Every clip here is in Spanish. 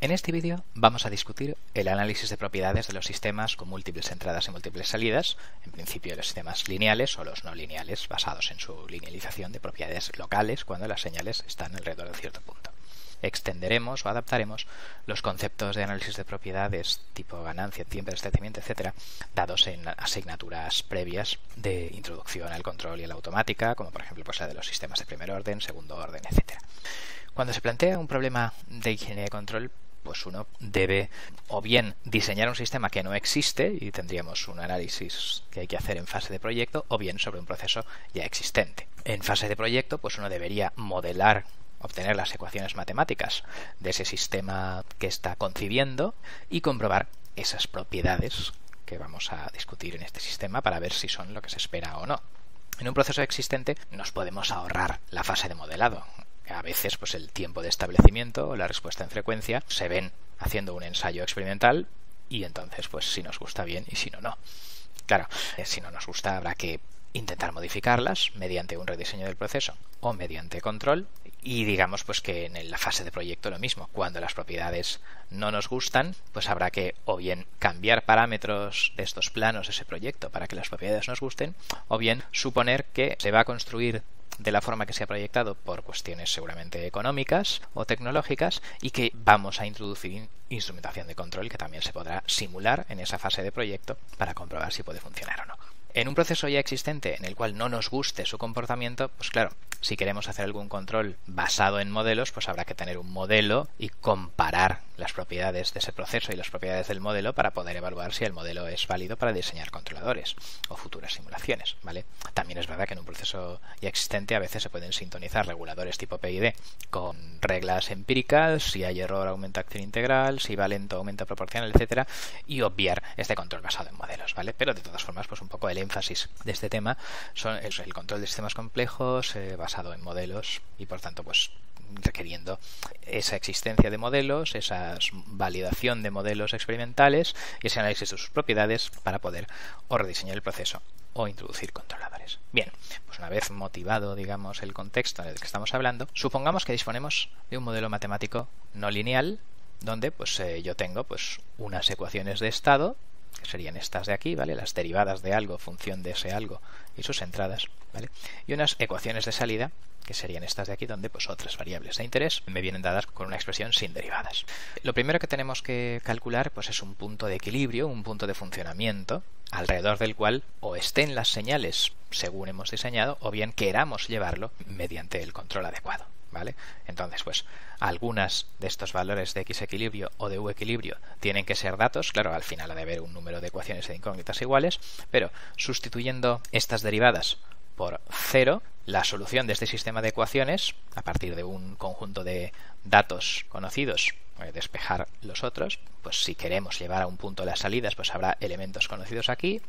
En este vídeo vamos a discutir el análisis de propiedades de los sistemas con múltiples entradas y múltiples salidas, en principio los sistemas lineales o los no lineales, basados en su linealización de propiedades locales cuando las señales están alrededor de cierto punto. Extenderemos o adaptaremos los conceptos de análisis de propiedades tipo ganancia, tiempo de establecimiento, etcétera, dados en asignaturas previas de introducción al control y a la automática, como por ejemplo pues la de los sistemas de primer orden, segundo orden, etcétera. Cuando se plantea un problema de ingeniería de control, pues uno debe o bien diseñar un sistema que no existe y tendríamos un análisis que hay que hacer en fase de proyecto, o bien sobre un proceso ya existente. En fase de proyecto, pues uno debería modelar, obtener las ecuaciones matemáticas de ese sistema que está concibiendo y comprobar esas propiedades que vamos a discutir en este sistema para ver si son lo que se espera o no. En un proceso existente nos podemos ahorrar la fase de modelado. A veces pues el tiempo de establecimiento o la respuesta en frecuencia se ven haciendo un ensayo experimental y entonces pues si nos gusta bien y si no, no. Claro, si no nos gusta habrá que intentar modificarlas mediante un rediseño del proceso o mediante control, y digamos pues que en la fase de proyecto lo mismo. Cuando las propiedades no nos gustan, pues habrá que o bien cambiar parámetros de estos planos de ese proyecto para que las propiedades nos gusten, o bien suponer que se va a construir de la forma que se ha proyectado por cuestiones seguramente económicas o tecnológicas, y que vamos a introducir instrumentación de control que también se podrá simular en esa fase de proyecto para comprobar si puede funcionar o no. En un proceso ya existente en el cual no nos guste su comportamiento, pues claro, si queremos hacer algún control basado en modelos, pues habrá que tener un modelo y comparar las propiedades de ese proceso y las propiedades del modelo para poder evaluar si el modelo es válido para diseñar controladores o futuras simulaciones, ¿vale? También es verdad que en un proceso ya existente a veces se pueden sintonizar reguladores tipo PID con reglas empíricas, si hay error aumenta acción integral, si va lento aumenta proporcional, etcétera, y obviar este control basado en modelos, ¿vale? Pero de todas formas, pues un poco el énfasis de este tema son el control de sistemas complejos basado en modelos y por tanto pues requiriendo esa existencia de modelos, esa validación de modelos experimentales y ese análisis de sus propiedades para poder o rediseñar el proceso o introducir controladores. Bien, pues una vez motivado, digamos, el contexto en el que estamos hablando, supongamos que disponemos de un modelo matemático no lineal donde pues yo tengo pues unas ecuaciones de estado que serían estas de aquí, ¿vale? Las derivadas de algo, función de ese algo y sus entradas, ¿vale? Y unas ecuaciones de salida que serían estas de aquí, donde pues otras variables de interés me vienen dadas con una expresión sin derivadas. Lo primero que tenemos que calcular pues es un punto de equilibrio, un punto de funcionamiento, alrededor del cual o estén las señales según hemos diseñado, o bien queramos llevarlo mediante el control adecuado, ¿vale? Entonces, pues algunas de estos valores de x equilibrio o de u equilibrio tienen que ser datos. Claro, al final ha de haber un número de ecuaciones de incógnitas iguales, pero sustituyendo estas derivadas por 0, la solución de este sistema de ecuaciones, a partir de un conjunto de datos conocidos, despejar los otros, pues si queremos llevar a un punto las salidas, pues habrá elementos conocidos aquí,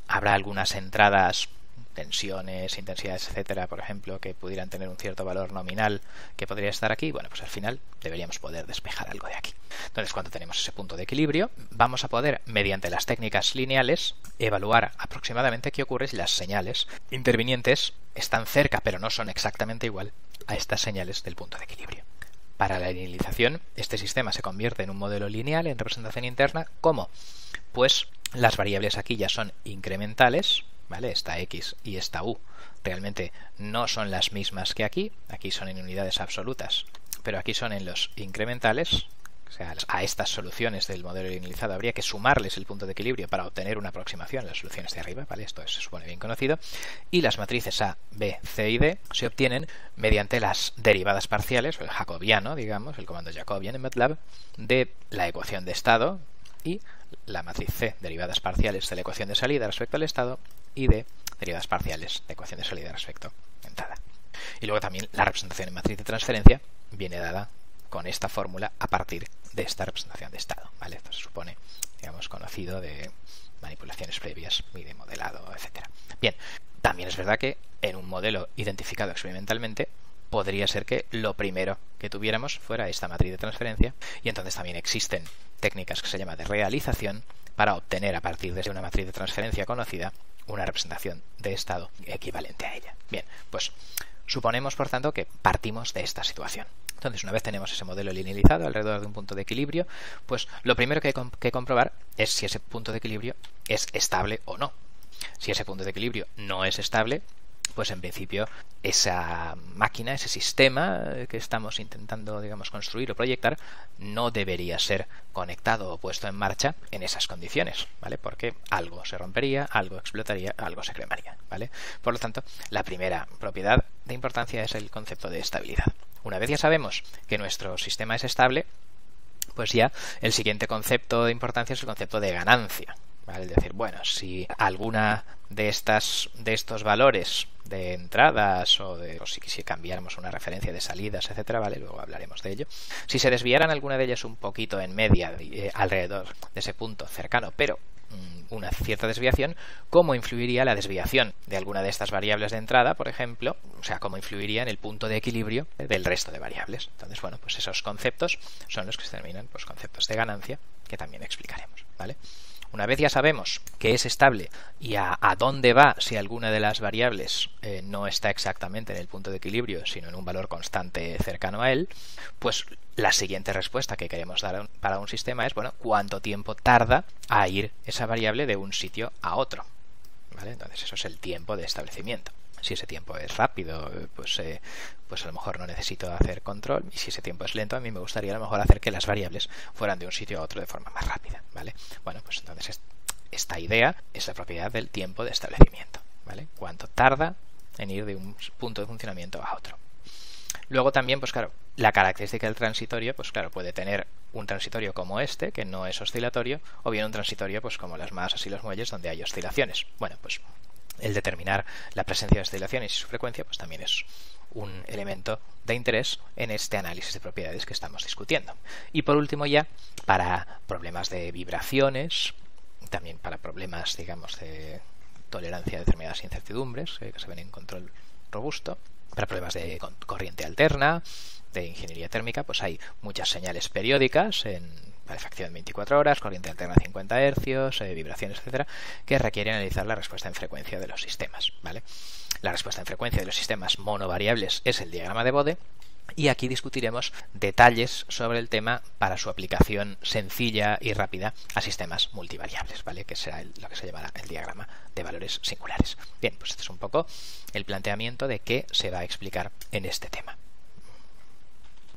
habrá algunas entradas, tensiones, intensidades, etcétera, por ejemplo, que pudieran tener un cierto valor nominal que podría estar aquí. Bueno, pues al final deberíamos poder despejar algo de aquí. Entonces, cuando tenemos ese punto de equilibrio, vamos a poder, mediante las técnicas lineales, evaluar aproximadamente qué ocurre si las señales intervinientes están cerca, pero no son exactamente igual a estas señales del punto de equilibrio. Para la linealización, este sistema se convierte en un modelo lineal en representación interna. ¿Cómo? Pues las variables aquí ya son incrementales, ¿vale? Esta x y esta u realmente no son las mismas que aquí. Aquí son en unidades absolutas, pero aquí son en los incrementales. O sea, a estas soluciones del modelo linealizado habría que sumarles el punto de equilibrio para obtener una aproximación a las soluciones de arriba, ¿vale? Esto se supone bien conocido. Y las matrices A, B, C y D se obtienen mediante las derivadas parciales, o el jacobiano, digamos, el comando Jacobian en MATLAB, de la ecuación de estado y la matriz C, derivadas parciales de la ecuación de salida respecto al estado, y D, derivadas parciales de ecuación de salida respecto a entrada. Y luego también la representación en matriz de transferencia viene dada con esta fórmula a partir de esta representación de estado, ¿vale? Esto se supone, digamos, conocido de manipulaciones previas y de modelado, etcétera. Bien, también es verdad que en un modelo identificado experimentalmente podría ser que lo primero que tuviéramos fuera esta matriz de transferencia, y entonces también existen técnicas que se llama de realización para obtener a partir de una matriz de transferencia conocida una representación de estado equivalente a ella. Bien, pues suponemos por tanto que partimos de esta situación. Entonces, una vez tenemos ese modelo linealizado alrededor de un punto de equilibrio, pues lo primero que hay que comprobar es si ese punto de equilibrio es estable o no. Si ese punto de equilibrio no es estable, pues en principio esa máquina, ese sistema que estamos intentando, digamos, construir o proyectar, no debería ser conectado o puesto en marcha en esas condiciones, ¿vale? Porque algo se rompería, algo explotaría, algo se cremaría, ¿vale? Por lo tanto, la primera propiedad de importancia es el concepto de estabilidad. Una vez ya sabemos que nuestro sistema es estable, pues ya el siguiente concepto de importancia es el concepto de ganancia, ¿vale? Es decir, bueno, si alguna de estos valores de entradas o si cambiáramos una referencia de salidas, etcétera, vale, luego hablaremos de ello. Si se desviaran alguna de ellas un poquito en media alrededor de ese punto cercano, pero una cierta desviación, ¿cómo influiría la desviación de alguna de estas variables de entrada, por ejemplo? O sea, ¿cómo influiría en el punto de equilibrio del resto de variables? Entonces, bueno, pues esos conceptos son los que se denominan pues conceptos de ganancia, que también explicaremos, ¿vale? Una vez ya sabemos que es estable y a dónde va si alguna de las variables no está exactamente en el punto de equilibrio, sino en un valor constante cercano a él, pues la siguiente respuesta que queremos dar para un sistema es, bueno, ¿cuánto tiempo tarda a ir esa variable de un sitio a otro? ¿Vale? Entonces eso es el tiempo de establecimiento. Si ese tiempo es rápido, pues a lo mejor no necesito hacer control, y si ese tiempo es lento, a mí me gustaría a lo mejor hacer que las variables fueran de un sitio a otro de forma más rápida, ¿vale? Bueno, pues entonces esta idea es la propiedad del tiempo de establecimiento, ¿vale? Cuánto tarda en ir de un punto de funcionamiento a otro. Luego también, pues claro, la característica del transitorio, pues claro, puede tener un transitorio como este, que no es oscilatorio, o bien un transitorio, pues como las masas y los muelles, donde hay oscilaciones. Bueno, pues el determinar la presencia de oscilaciones y su frecuencia, pues también es un elemento de interés en este análisis de propiedades que estamos discutiendo. Y por último ya, para problemas de vibraciones, también para problemas, digamos, de tolerancia a determinadas incertidumbres que se ven en control robusto, para problemas de corriente alterna, de ingeniería térmica, pues hay muchas señales periódicas en calefacción 24 horas, corriente alterna 50 Hz, vibraciones, etcétera, que requieren analizar la respuesta en frecuencia de los sistemas, ¿vale? La respuesta en frecuencia de los sistemas monovariables es el diagrama de Bode, y aquí discutiremos detalles sobre el tema para su aplicación sencilla y rápida a sistemas multivariables, ¿vale? Que será lo que se llamará el diagrama de valores singulares. Bien, pues este es un poco el planteamiento de qué se va a explicar en este tema.